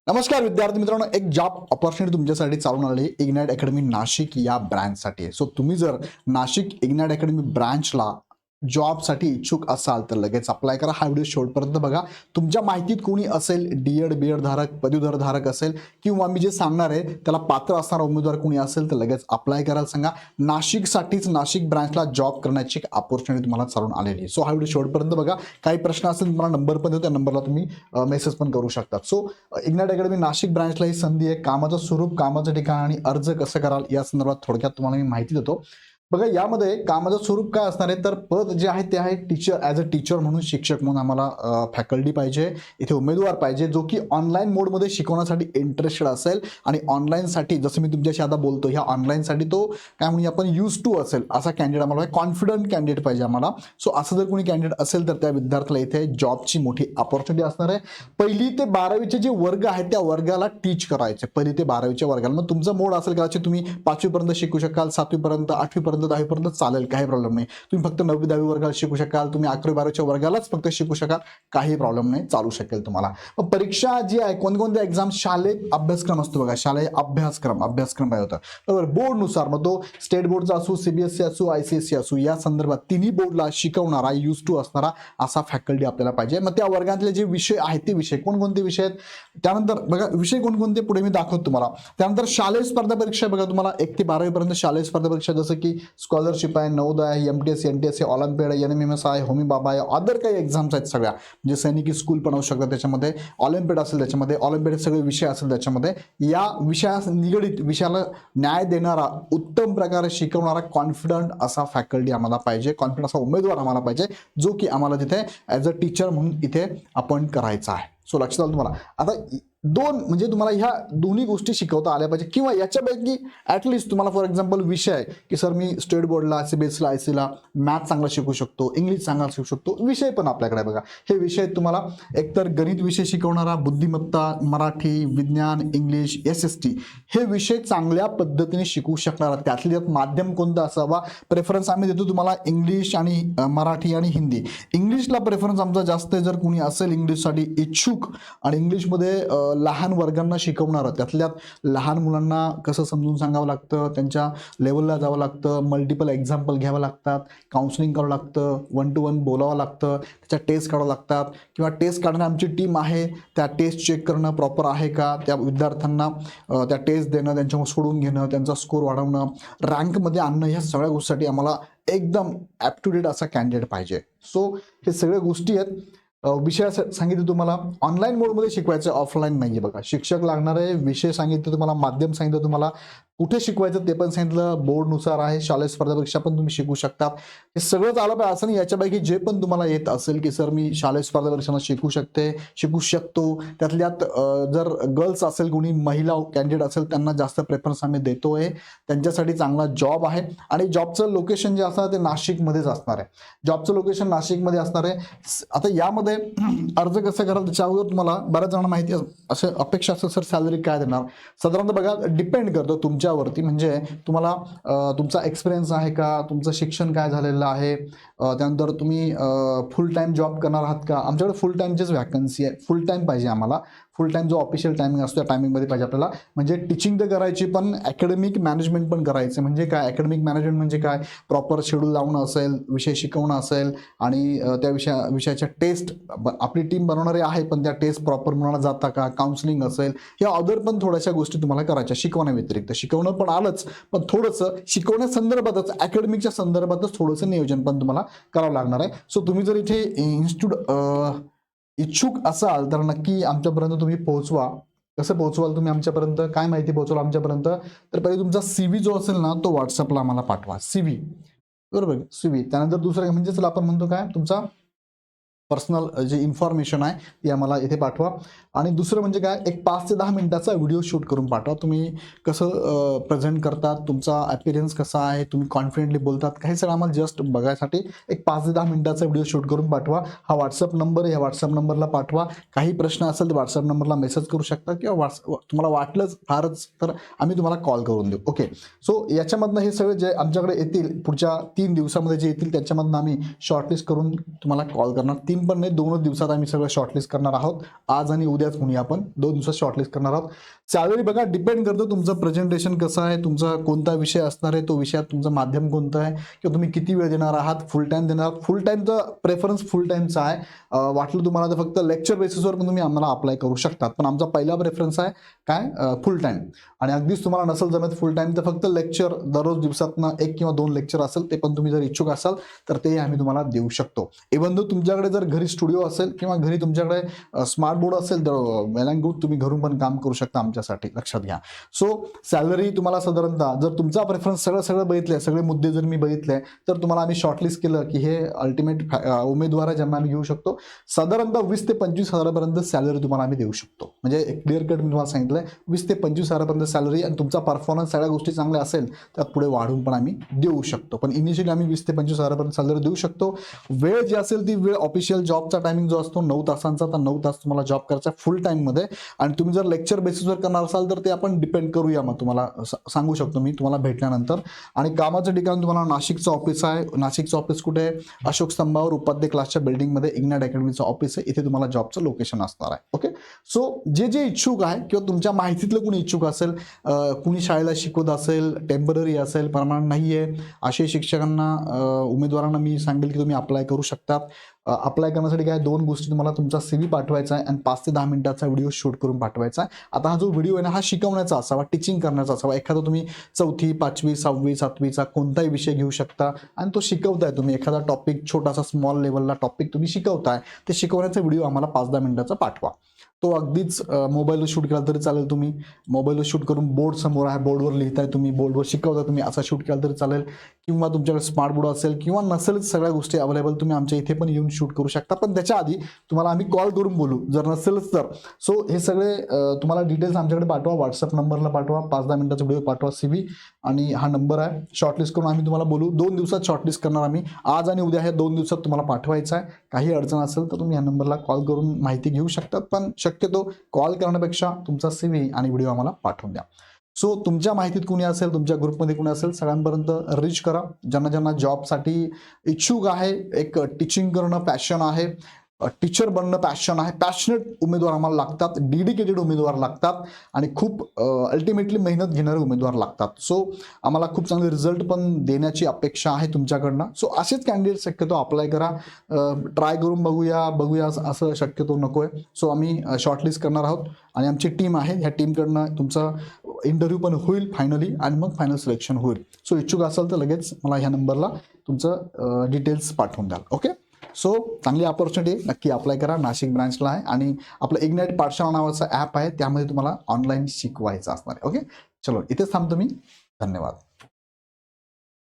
नमस्कार विद्यार्थी मित्रांनो, एक जॉब अपॉर्च्युनिटी तुमच्यासाठी चालून आली आहे इग्नाइट अकॅडमी नाशिक या ब्रँचसाठी. सो तुम्ही जर नाशिक इग्नाइट अकॅडमी ब्रँचला जॉबसाठी इच्छुक असाल तर लगेच अप्लाय करा. हा व्हिडिओ शेवटपर्यंत बघा. तुमच्या माहितीत कोणी असेल डी.एड. बी.एड धारक, पदवीधर धारक असेल किंवा मी जे सांगणार आहे त्याला पात्र असणारा उमेदवार कोणी असेल तर लगेच अप्लाय करायला सांगा. नाशिकसाठीच नाशिक ब्रँचला जॉब करण्याची एक अपॉर्च्युनिटी तुम्हाला चालून आलेली आहे. सो हा व्हिडिओ शेवटपर्यंत बघा. काही प्रश्न असेल तुम्हाला नंबर पण देतो, त्या नंबरला तुम्ही मेसेज पण करू शकतात. सो इग्नाइट अकॅडमी नाशिक ब्रँचला ही संधी आहे. कामाचं स्वरूप, कामाचं ठिकाण आणि अर्ज कसं कराल या संदर्भात थोडक्यात तुम्हाला मी माहिती देतो. बघा, यामध्ये कामाचं स्वरूप काय असणार आहे तर पद जे आहे ते आहे टीचर, ॲज अ टीचर म्हणून, शिक्षक म्हणून आम्हाला फॅकल्टी पाहिजे. इथे उमेदवार पाहिजे जो की ऑनलाईन मोडमध्ये शिकवण्यासाठी इंटरेस्टेड असेल आणि ऑनलाईनसाठी जसं मी तुमच्याशी आता बोलतो ह्या ऑनलाईनसाठी तो काय म्हणूया आपण यूज टू असेल असा कॅन्डिडेट आम्हाला, कॉन्फिडंट कॅन्डिडेट पाहिजे आम्हाला. सो असं जर कोणी कॅन्डिडेट असेल तर त्या विद्यार्थ्याला इथे जॉबची मोठी अपॉर्च्युनिटी असणार आहे. 1ली ते 12वीचे जे वर्ग आहेत त्या वर्गाला टीच करायचे. 1ली ते 12वीच्या वर्गाला. मग तुमचा मोड असेल कदाचित तुम्ही 5वीपर्यंत शिकू शकाल, 7वीपर्यंत, 8वीपर्यंत, 10वीपर्यंत चालेल, काही प्रॉब्लेम नाही. तुम्ही फक्त 9वी 10वी वर्गाला शिकू शकाल, तुम्ही 11वी 12वीच्या वर्गालाच फक्त शिकू शकाल, काही प्रॉब्लेम नाही, चालू शकेल तुम्हाला. मग परीक्षा जी आहे, कोणकोणत्या एक्झाम, शालेय अभ्यासक्रम असतो बघा, शालेय अभ्यासक्रम पाहिजे होता बरोबर, बोर्डनुसार. मग तो स्टेट बोर्डचा असो, सीबीएसई असो, आयसीएसई असो, या संदर्भात तिन्ही बोर्डला शिकवणारा, यूज टू असणारा असा फॅकल्टी आपल्याला पाहिजे. मग त्या वर्गातले जे विषय आहेत ते विषय कोणकोणते विषय आहेत, त्यानंतर बघा विषय कोणकोणते पुढे मी दाखवतो तुम्हाला. त्यानंतर शालेय स्पर्धा परीक्षा बघा, तुम्हाला 1 ते 12वी पर्यंत शालेय स्पर्धा परीक्षा जसं की स्कॉलरशिप आहे, नवोदय आहे, एमटीएस, एनटीएस आहे, ऑलिम्पियाड आहे, एनएमएमएस आहे, होमी बाबा आहे, अदर काही एक्झाम्स आहेत सगळ्या, म्हणजे सैनिकी स्कूल पण होऊ शकतात त्याच्यामध्ये, ऑलिम्पियाड असेल त्याच्यामध्ये, ऑलिम्पियाड सगळे विषय असेल त्याच्यामध्ये. या विषयास निगडित, विषयाला न्याय देणारा, उत्तम प्रकारे शिकवणारा कॉन्फिडंट असा फॅकल्टी आम्हाला पाहिजे, कॉन्फिडंट असा उमेदवार आम्हाला पाहिजे जो की आम्हाला तिथे ॲज अ टीचर म्हणून इथे अपॉइंट करायचा आहे. सो लक्षात आलं तुम्हाला. आता दोन म्हणजे तुम्हाला ह्या दोन्ही गोष्टी शिकवता आल्या पाहिजे, किंवा याच्यापैकी ॲटलिस्ट तुम्हाला फॉर एक्झाम्पल विषय आहे की सर मी स्टेट बोर्डला, सीबीएसईला, आयसीला मॅथ चांगला शिकू शकतो, इंग्लिश चांगला शिकू शकतो, विषय पण आपल्याकडे बघा. हे विषय तुम्हाला एकतर गणित विषय शिकवणारा, बुद्धिमत्ता, मराठी, विज्ञान, इंग्लिश, SST हे विषय चांगल्या पद्धतीने शिकवू शकणारा, त्यातल्या त्यात माध्यम कोणता असावा, प्रेफरन्स आम्ही देतो तुम्हाला इंग्लिश आणि मराठी आणि हिंदी. इंग्लिशला प्रेफरन्स आमचा जास्त आहे. जर कोणी असेल इंग्लिशसाठी इच्छुक आणि इंग्लिशमध्ये लहान वर्गांना शिकवणारं, त्यातल्यात लहान मुलांना कसं समजून सांगावं लागतं, त्यांच्या लेवलला जावं लागतं, मल्टिपल एक्झाम्पल घ्यावं लागतात, काउन्सिलिंग करावं लागतं, 1 to 1 बोलावं लागतं, त्याच्या टेस्ट काढावं लागतात, किंवा टेस्ट काढणं आमची टीम आहे, त्या टेस्ट चेक करणं प्रॉपर आहे का, त्या विद्यार्थ्यांना त्या टेस्ट देणं, त्यांच्यावर सोडून घेणं, त्यांचा स्कोर वाढवणं, रँकमध्ये आणणं, ह्या सगळ्या गोष्टीसाठी आम्हाला एकदम ॲप टू डेट असा कॅन्डिडेट पाहिजे. सो हे सगळ्या गोष्टी आहेत. विषय सांगितले तुम्हाला ऑनलाईन मोडमध्ये शिकवायचं, ऑफलाईन नाही आहे बघा. शिक्षक लागणार आहे, विषय सांगितले तुम्हाला, माध्यम सांगितलं तुम्हाला, कुठे शिकवायचं ते पण सांगितलं, बोर्डनुसार आहे, शालेय स्पर्धा परीक्षा पण तुम्ही शिकू शकता. हे सगळंच आलं पाहिजे असं नाही. याच्यापैकी जे पण तुम्हाला येत असेल की सर मी शालेय स्पर्धा परीक्षांना शिकू शकतो, त्यातल्यात जर गर्ल्स असेल, कोणी महिला कॅन्डिडेट असेल, त्यांना जास्त प्रेफरन्स आम्ही देतोय, त्यांच्यासाठी चांगला जॉब आहे. आणि जॉबचं लोकेशन जे असणार ते नाशिकमध्येच असणार आहे. जॉबचं लोकेशन नाशिकमध्ये असणार आहे. आता यामध्ये अर्ज कसं कराल त्याच्या अगोदर तुम्हाला बऱ्याच जणांना माहिती असं अपेक्षा असेल सर सॅलरी काय देणार, साधारणतः बघा डिपेंड करतो तुमच्यावरती. म्हणजे तुम्हाला तुमचा एक्सपिरियन्स आहे का, तुमचं शिक्षण काय झालेलं आहे, त्यानंतर तुम्ही फुल टाईम जॉब करणार आहात का. आमच्याकडे फुल टाईमचीच व्हॅकन्सी आहे, फुल टाईम पाहिजे आम्हाला. फुल टाईम जो ऑफिशियल टायमिंग असतो त्या टायमिंगमध्ये पाहिजे आपल्याला. म्हणजे टीचिंग तर करायची पण अकॅडमिक मॅनेजमेंट पण करायचं. म्हणजे काय अकॅडमिक मॅनेजमेंट म्हणजे काय, प्रॉपर शेड्यूल लावणं असेल, विषय शिकवणं असेल, आणि त्या विषयाच्या टेस्ट आपली टीम बनवणारी आहे पण त्या टेस्ट प्रॉपर मुलांना जाता का, काउन्सिलिंग असेल, या अदर पण थोड्याशा गोष्टी तुम्हाला करायच्या शिकवण्याव्यतिरिक्त. शिकवणं पण आलंच, पण थोडंसं शिकवण्या संदर्भातच, अकॅडमिकच्या संदर्भातच थोडंसं नियोजन पण तुम्हाला करावं लागणार आहे. सो तुम्ही जर इथे इन्स्टिट्यूट इच्छुक असाल तर नक्की आमच्यापर्यंत तुम्ही पोहोचवा. कसं पोहोचवाल तुम्ही आमच्यापर्यंत, काय माहिती पोहोचवाल आमच्यापर्यंत, तर पहिले तुमचा CV जो असेल ना तो व्हॉट्सअपला आम्हाला पाठवा. CV बरोबर, CV. त्यानंतर दुसरं म्हणजे चला आपण म्हणतो काय, तुमचा पर्सनल जे इन्फॉर्मेशन आहे ती आम्हाला इथे पाठवा. आणि दुसरं म्हणजे काय, एक 5 ते 10 मिनिटाचा व्हिडिओ शूट करून पाठवा. तुम्ही कसं प्रेझेंट करतात, तुमचा अपीअरन्स कसा आहे, तुम्ही कॉन्फिडेंटली बोलतात, काही सगळं आम्हाला जस्ट बघायसाठी एक 5 ते 10 मिनिटाचा व्हिडिओ शूट करून पाठवा. हा व्हॉट्सअप नंबर आहे, ह्या व्हॉट्सअप नंबरला पाठवा. काही प्रश्न असेल तर व्हॉट्सअप नंबरला मेसेज करू शकता, किंवा तुम्हाला वाटलंच फारच तर आम्ही तुम्हाला कॉल करून देऊ. ओके. सो याच्यामधनं हे सगळे जे आमच्याकडे येतील पुढच्या 3 दिवसामध्ये जे येतील त्याच्यामधनं आम्ही शॉर्टलिस्ट करून तुम्हाला कॉल करणार. 3 पण नाही, 2च दिवसात आम्ही सगळं शॉर्टलिस्ट करणार आहोत. आज आणि उद्या उद्याच कोणी आपण 2 दिवसात शॉर्टलिस्ट करणार आहोत. सॅलरी बघा डिपेंड करतं तुमचं प्रेझेंटेशन कसं आहे, तुमचा कोणता विषय असणार आहे, तो विषयात तुमचं माध्यम कोणतं आहे किंवा तुम्ही किती वेळ देणार आहात, फुल टाइम देणार आहात. फुल टाइमचा प्रेफरन्स फुल टाइमचा आहे. वाटलं तुम्हाला तर फक्त लेक्चर बेसिसवर पण तुम्ही आम्हाला अप्लाय करू शकतात, पण आमचा पहिला प्रेफरन्स आहे काय फुल टाइम. आणि अगदीच तुम्हाला नसेल जमत फुल टाइम तर फक्त लेक्चर दररोज दिवसातनं 1 किंवा 2 लेक्चर असेल ते पण तुम्ही जर इच्छुक असाल तर ते आम्ही तुम्हाला देऊ शकतो. इव्हन दो तुमच्याकडे जर घरी स्टुडिओ असेल किंवा घरी तुमच्याकडे स्मार्ट बोर्ड असेल तर वेल अँड गुड, तुम्ही घरून पण काम करू शकता आमच्यासाठी, लक्षात घ्या. सो सॅलरी तुम्हाला साधारणतः जर तुमचा प्रेफरन्स सगळं बघितलं, सगळे मुद्दे जर मी बघितले तर तुम्हाला आम्ही शॉर्टलिस्ट केलं की हे अल्टिमेट उमेदवार आहे ज्यांना आम्ही घेऊ शकतो. साधारणतः 20 ते 25 हजारापर्यंत सॅलरी तुम्हाला आम्ही देऊ शकतो. म्हणजे क्लिअर कट मी तुम्हाला सांगितलंय 20 ते 25 हजारापर्यंत सॅलरी, आणि तुमचा परफॉर्मन्स सगळ्या गोष्टी चांगल्या असेल त्यात पुढे वाढून पण आम्ही देऊ शकतो. पण इनिशियली आम्ही 20 ते 25 हजारापर्यंत सॅलरी देऊ शकतो. वेळ जी असेल ती वेळ ऑफिशियल जॉबचा टायमिंग जो असतो 9 तासांचा, तर 9 तास तुम्हाला जॉब करायचा फुल टाइममध्ये. आणि तुम्ही जर लेक्चर बेसिसवर करणार असाल तर ते आपण डिपेंड करूया, मग तुम्हाला सांगू शकतो मी तुम्हाला भेटल्यानंतर. आणि कामाचं ठिकाण तुम्हाला नाशिकचं ऑफिस आहे. नाशिकचं ऑफिस कुठे आहे? अशोक स्तंभावर उपाध्याय क्लासच्या बिल्डिंगमध्ये इग्नाइट अकॅडमीचं ऑफिस आहे. इथे तुम्हाला जॉबचं लोकेशन असणार आहे. ओके. सो जे इच्छुक आहे किंवा तुमच्या माहितीतलं कुणी इच्छुक असेल, कुणी शाळेला शिकवत असेल, टेम्पररी असेल, परमनंट नाही आहे, असे शिक्षकांना उमेदवारांना मी सांगेल की तुम्ही अप्लाय करू शकतात. अप्लाय करण्यासाठी काय 2 गोष्टी, तुम्हाला तुमचा CV पाठवायचा आहे आणि 5 ते 10 मिनिटाचा व्हिडिओ शूट करून पाठवायचा आहे. आता हा जो व्हिडिओ आहे ना, हा शिकवण्याचा असावा, टीचिंग करण्याचा असावा. एखादा तुम्ही 4थी 5वी 6वी 7वीचा कोणताही विषय घेऊ शकता आणि तो शिकवताय तुम्ही, एखादा टॉपिक छोटासा स्मॉल लेवलला टॉपिक तुम्ही शिकवताय, ते शिकवण्याचा व्हिडिओ आम्हाला 5-10 मिनिटाचा पाठवा. तो अगदीच मोबाईलवर शूट केला तरी चालेल. तुम्ही मोबाईलवर शूट करून बोर्ड समोर आहे, बोर्डवर लिहिताय तुम्ही, बोर्डवर शिकवताय तुम्ही, असा शूट केला तरी चालेल. किंवा तुमच्याकडे स्मार्ट बोर्ड असेल किंवा नसेल सगळ्या गोष्टी अवेलेबल, तुम्ही आमच्या इथे पण येऊन शूट करू शकता. पण त्याच्या आधी तुम्हाला आम्ही कॉल करून बोलू जर नसेलच तर. सो हे सगळे तुम्हाला डिटेल्स आमच्याकडे पाठवा, व्हॉट्सअप नंबरला पाठवा, 5-10 मिनिटाचा व्हिडिओ पाठवा CV, आणि हा नंबर आहे. शॉर्टलिस्ट करून आम्ही तुम्हाला बोलू. 2 दिवसात शॉर्टलिस्ट करणार आम्ही, आज आणि उद्या, हे 2 दिवसात तुम्हाला पाठवायचं आहे. काही अडचण असेल तर तुम्ही या नंबरला कॉल करून माहिती घेऊ शकतात, पण शक्यतो कॉल करण्यापेक्षा तुमचा CV आणि व्हिडिओ आम्हाला पाठवून द्या. सो तुमच्या माहितीत कुणी असेल, तुमच्या ग्रुपमध्ये कुणी असेल, सगळ्यांपर्यंत रीच करा. ज्यांना ज्यांना जॉबसाठी इच्छुक आहे, एक टीचिंग करणं पॅशन आहे, टीचर बनणं पॅशन आहे, पॅशनेट उमेदवार आम्हाला लागतात, डेडिकेटेड उमेदवार लागतात आणि खूप अल्टिमेटली मेहनत घेणारे उमेदवार लागतात. सो आम्हाला खूप चांगले रिझल्ट पण देण्याची अपेक्षा आहे तुमच्याकडनं. सो असेच कॅन्डिडेट शक्यतो अप्लाय करा. ट्राय करून बघूया असं शक्यतो नको आहे. सो आम्ही शॉर्टलिस्ट करणार आहोत आणि आमची टीम आहे, ह्या टीमकडनं तुमचा इंटरव्ह्यू पण होईल फायनली, आणि मग फायनल सिलेक्शन होईल. सो इच्छुक असाल तर लगेच मला ह्या नंबरला तुमचं डिटेल्स पाठवून द्याल. ओके. सो चांगली ऑपॉर्च्युनिटी, नक्की अप्लाय करा. नाशिक ब्रांचला आहे आणि आपलं इग्नाइट पाठशाला नावाचं ॲप आहे, त्यामध्ये तुम्हाला ऑनलाईन शिकवायचं असणार आहे. ओके. चलो इथेच थांबतो मी. धन्यवाद.